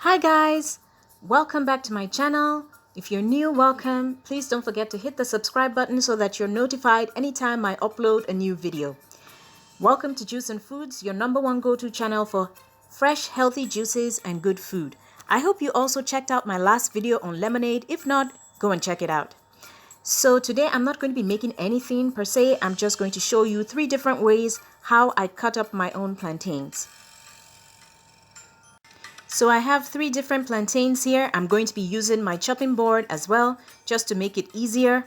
Hi guys, welcome back to my channel. If you're new, welcome. Please don't forget to hit the subscribe button so that you're notified anytime I upload a new video. Welcome to Juice and Foods, your #1 go-to channel for fresh, healthy juices and good food. I hope you also checked out my last video on lemonade. If not, go and check it out. So today I'm not going to be making anything per se. I'm just going to show you 3 different ways how I cut up my own plantains. So I have 3 different plantains here. I'm going to be using my chopping board as well, just to make it easier.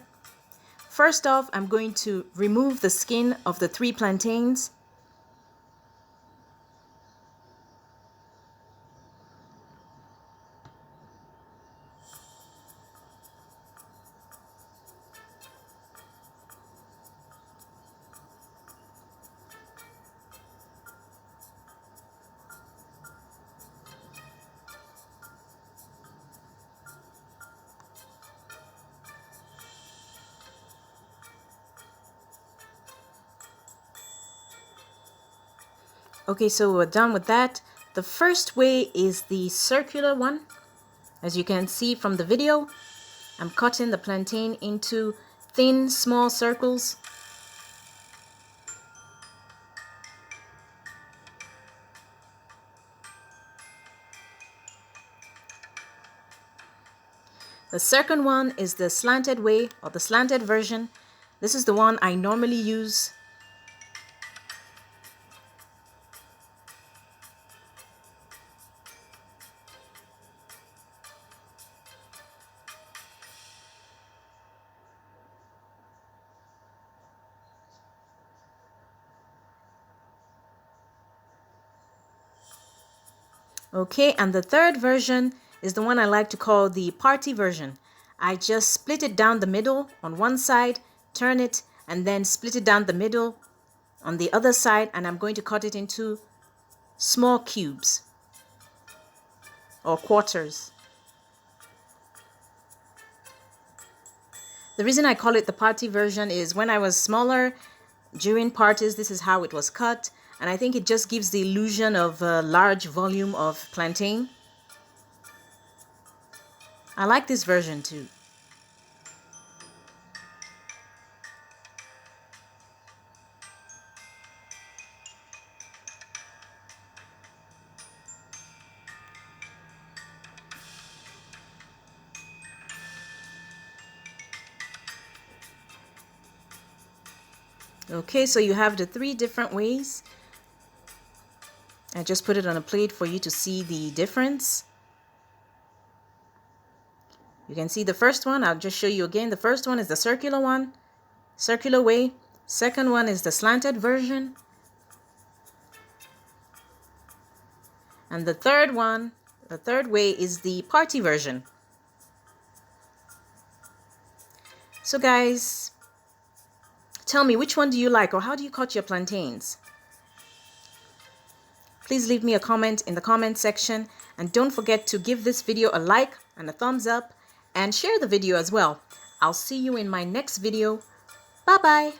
First off, I'm going to remove the skin of the 3 plantains. Okay, so we're done with that. The first way is the circular one. As you can see from the video, I'm cutting the plantain into thin, small circles. The second one is the slanted way, or the slanted version. This is the one I normally use. Okay, and the third version is the one I like to call the party version. I just split it down the middle on one side, turn it, and then split it down the middle on the other side, and I'm going to cut it into small cubes or quarters. The reason I call it the party version is when I was smaller, during parties, this is how it was cut. And I think it just gives the illusion of a large volume of plantain. I like this version too. Okay, so you have the 3 different ways. I just put it on a plate for you to see the difference. You can see the first one. I'll just show you again. The first one is the circular one, circular way. Second one is the slanted version. And the third one, the third way, is the party version. So guys, tell me, which one do you like, or how do you cut your plantains? Please leave me a comment in the comment section, and don't forget to give this video a like and a thumbs up, and share the video as well. I'll see you in my next video. Bye bye.